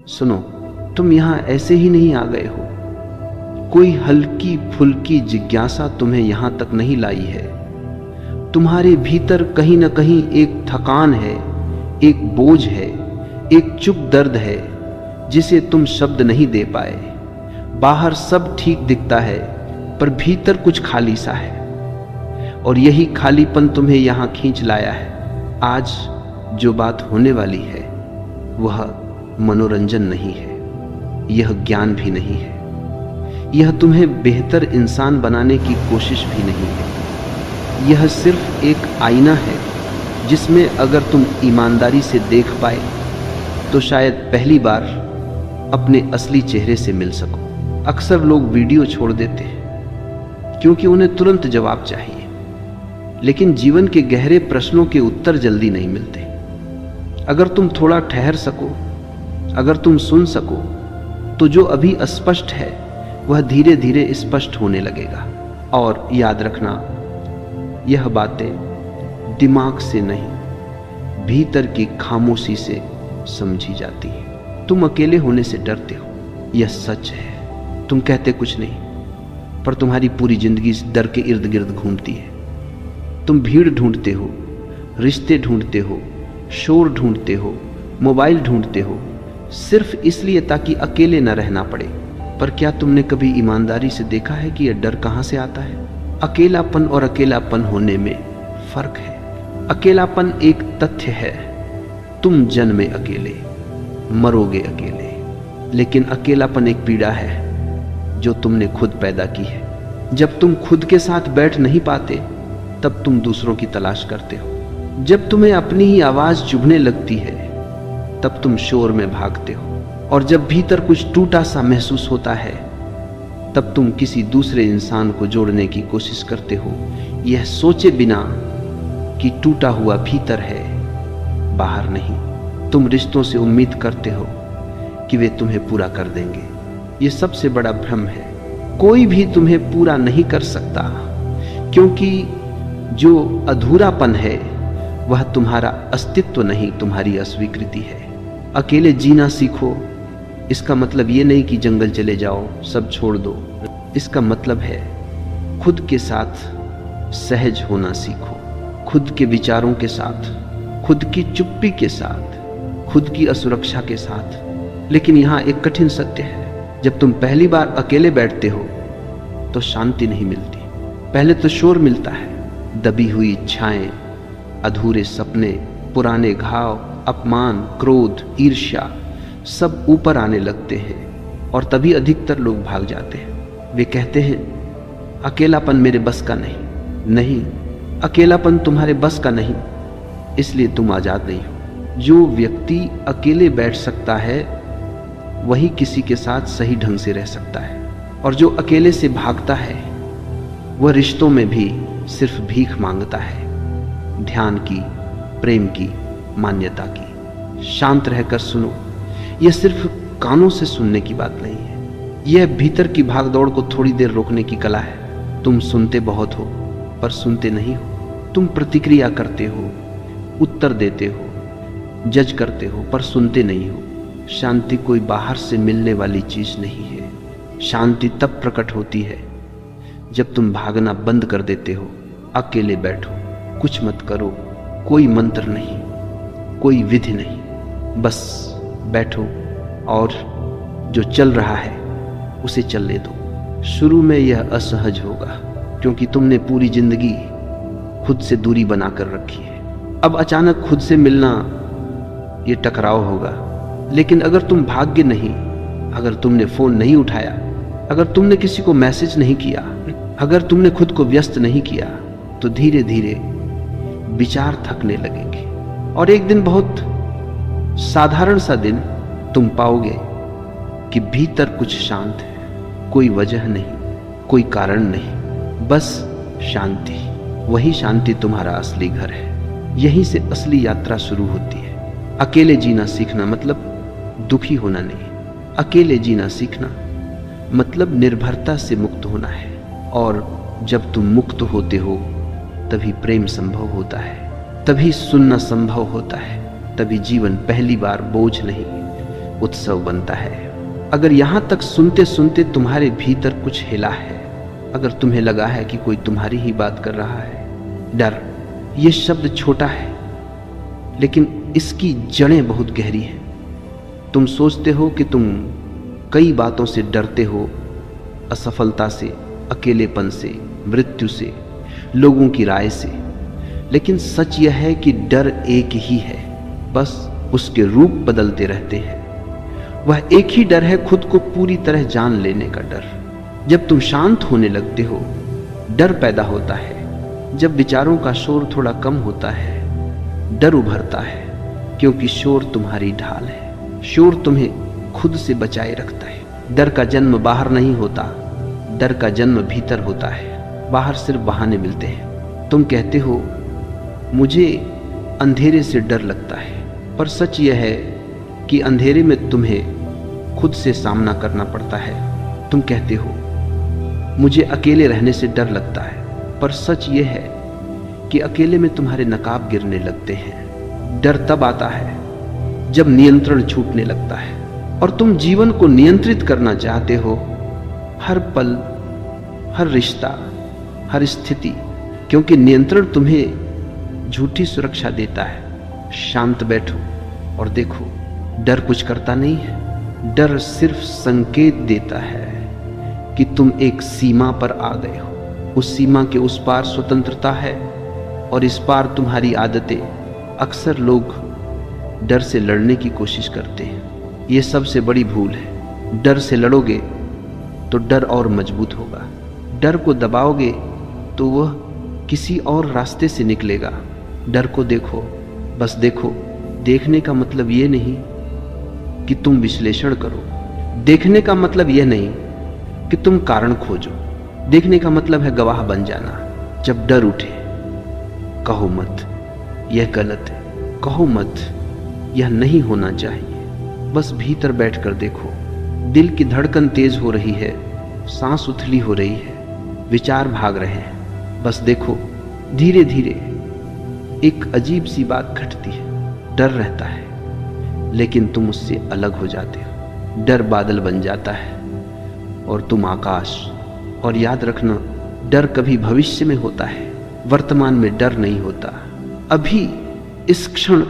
सुनो, तुम यहां ऐसे ही नहीं आ गए हो। कोई हल्की फुल्की जिज्ञासा तुम्हें यहां तक नहीं लाई है। तुम्हारे भीतर कहीं ना कहीं एक थकान है, एक बोझ है, एक चुप दर्द है जिसे तुम शब्द नहीं दे पाए। बाहर सब ठीक दिखता है पर भीतर कुछ खाली सा है, और यही खालीपन तुम्हें यहां खींच लाया है। आज जो बात होने वाली है वह मनोरंजन नहीं है, यह ज्ञान भी नहीं है, यह तुम्हें बेहतर इंसान बनाने की कोशिश भी नहीं है। यह सिर्फ एक आईना है जिसमें अगर तुम ईमानदारी से देख पाए तो शायद पहली बार अपने असली चेहरे से मिल सको। अक्सर लोग वीडियो छोड़ देते हैं क्योंकि उन्हें तुरंत जवाब चाहिए, लेकिन जीवन के गहरे प्रश्नों के उत्तर जल्दी नहीं मिलते। अगर तुम थोड़ा ठहर सको, अगर तुम सुन सको, तो जो अभी अस्पष्ट है वह धीरे धीरे स्पष्ट होने लगेगा। और याद रखना, यह बातें दिमाग से नहीं, भीतर की खामोशी से समझी जाती है। तुम अकेले होने से डरते हो, यह सच है। तुम कहते कुछ नहीं, पर तुम्हारी पूरी जिंदगी इस डर के इर्द गिर्द घूमती है। तुम भीड़ ढूंढते हो, रिश्ते ढूंढते हो, शोर ढूंढते हो, मोबाइल ढूंढते हो, सिर्फ इसलिए ताकि अकेले न रहना पड़े। पर क्या तुमने कभी ईमानदारी से देखा है कि यह डर कहां से आता है? अकेलापन और अकेलापन होने में फर्क है। अकेलापन एक तथ्य है, तुम जन्मे अकेले, मरोगे अकेले, लेकिन अकेलापन एक पीड़ा है जो तुमने खुद पैदा की है। जब तुम खुद के साथ बैठ नहीं पाते तब तुम दूसरों की तलाश करते हो। जब तुम्हें अपनी ही आवाज चुभने लगती है तब तुम शोर में भागते हो, और जब भीतर कुछ टूटा सा महसूस होता है तब तुम किसी दूसरे इंसान को जोड़ने की कोशिश करते हो, यह सोचे बिना कि टूटा हुआ भीतर है, बाहर नहीं। तुम रिश्तों से उम्मीद करते हो कि वे तुम्हें पूरा कर देंगे। यह सबसे बड़ा भ्रम है। कोई भी तुम्हें पूरा नहीं कर सकता, क्योंकि जो अधूरापन है वह तुम्हारा अस्तित्व नहीं, तुम्हारी अस्वीकृति है। अकेले जीना सीखो, इसका मतलब ये नहीं कि जंगल चले जाओ, सब छोड़ दो। इसका मतलब है खुद के साथ सहज होना सीखो, खुद के विचारों के साथ, खुद की चुप्पी के साथ, खुद की असुरक्षा के साथ। लेकिन यहाँ एक कठिन सत्य है, जब तुम पहली बार अकेले बैठते हो तो शांति नहीं मिलती। पहले तो शोर मिलता है, दबी हुई इच्छाएं, अधूरे सपने, पुराने घाव, अपमान, क्रोध, ईर्ष्या, सब ऊपर आने लगते हैं। और तभी अधिकतर लोग भाग जाते हैं। वे कहते हैं अकेलापन मेरे बस का नहीं। नहीं, अकेलापन तुम्हारे बस का नहीं, इसलिए तुम आजाद नहीं हो। जो व्यक्ति अकेले बैठ सकता है वही किसी के साथ सही ढंग से रह सकता है, और जो अकेले से भागता है वह रिश्तों में भी सिर्फ भीख मांगता है, ध्यान की, प्रेम की, मान्यता की। शांत रहकर सुनो, यह सिर्फ कानों से सुनने की बात नहीं है, यह भीतर की भागदौड़ को थोड़ी देर रोकने की कला है। तुम सुनते बहुत हो पर सुनते नहीं हो। तुम प्रतिक्रिया करते हो, उत्तर देते हो, जज करते हो, पर सुनते नहीं हो। शांति कोई बाहर से मिलने वाली चीज नहीं है। शांति तब प्रकट होती है जब तुम भागना बंद कर देते हो। अकेले बैठो, कुछ मत करो, कोई मंत्र नहीं, कोई विधि नहीं, बस बैठो और जो चल रहा है उसे चलने दो। शुरू में यह असहज होगा क्योंकि तुमने पूरी जिंदगी खुद से दूरी बनाकर रखी है। अब अचानक खुद से मिलना ये टकराव होगा। लेकिन अगर तुम भाग्य नहीं, अगर तुमने फोन नहीं उठाया, अगर तुमने किसी को मैसेज नहीं किया, अगर तुमने खुद को व्यस्त नहीं किया, तो धीरे धीरे विचार थकने लगेंगे। और एक दिन, बहुत साधारण सा दिन, तुम पाओगे कि भीतर कुछ शांत है। कोई वजह नहीं, कोई कारण नहीं, बस शांति। वही शांति तुम्हारा असली घर है। यहीं से असली यात्रा शुरू होती है। अकेले जीना सीखना मतलब दुखी होना नहीं। अकेले जीना सीखना मतलब निर्भरता से मुक्त होना है। और जब तुम मुक्त होते हो तभी प्रेम संभव होता है, तभी सुनना संभव होता है, तभी जीवन पहली बार बोझ नहीं, उत्सव बनता है। अगर यहां तक सुनते सुनते तुम्हारे भीतर कुछ हिला है, अगर तुम्हें लगा है कि कोई तुम्हारी ही बात कर रहा है, डर, ये शब्द छोटा है लेकिन इसकी जड़ें बहुत गहरी हैं। तुम सोचते हो कि तुम कई बातों से डरते हो, असफलता से, अकेलेपन से, मृत्यु से, लोगों की राय से, लेकिन सच यह है कि डर एक ही है, बस उसके रूप बदलते रहते हैं। वह एक ही डर है, खुद को पूरी तरह जान लेने का डर। जब तुम शांत होने लगते हो, डर पैदा होता है। जब विचारों का शोर थोड़ा कम होता है, डर उभरता है, क्योंकि शोर तुम्हारी ढाल है। शोर तुम्हें खुद से बचाए रखता है। डर का जन्म बाहर नहीं होता, डर का जन्म भीतर होता है। बाहर सिर्फ बहाने मिलते हैं। तुम कहते हो मुझे अंधेरे से डर लगता है, पर सच यह है कि अंधेरे में तुम्हें खुद से सामना करना पड़ता है। तुम कहते हो मुझे अकेले रहने से डर लगता है, पर सच यह है कि अकेले में तुम्हारे नकाब गिरने लगते हैं। डर तब आता है जब नियंत्रण छूटने लगता है और तुम जीवन को नियंत्रित करना चाहते हो, हर पल, हर रिश्ता, हर स्थिति, क्योंकि नियंत्रण तुम्हें झूठी सुरक्षा देता है। शांत बैठो और देखो, डर कुछ करता नहीं है। डर सिर्फ संकेत देता है कि तुम एक सीमा पर आ गए हो। उस सीमा के उस पार स्वतंत्रता है और इस पार तुम्हारी आदतें। अक्सर लोग डर से लड़ने की कोशिश करते हैं, ये सबसे बड़ी भूल है। डर से लड़ोगे तो डर और मजबूत होगा। डर को दबाओगे तो वह किसी और रास्ते से निकलेगा। डर को देखो, बस देखो। देखने का मतलब ये नहीं कि तुम विश्लेषण करो। देखने का मतलब यह नहीं कि तुम कारण खोजो। देखने का मतलब है गवाह बन जाना। जब डर उठे, कहो मत यह गलत है, कहो मत यह नहीं होना चाहिए। बस भीतर बैठकर देखो। दिल की धड़कन तेज हो रही है, सांस उथली हो रही है, विचार भाग रहे हैं। बस देखो, धीरे धीरे एक अजीब सी बात घटती है। डर रहता है लेकिन तुम उससे अलग हो जाते हो। डर बादल बन जाता है और तुम आकाश। और याद रखना, डर कभी भविष्य में होता है, वर्तमान में डर नहीं होता। अभी इस क्षण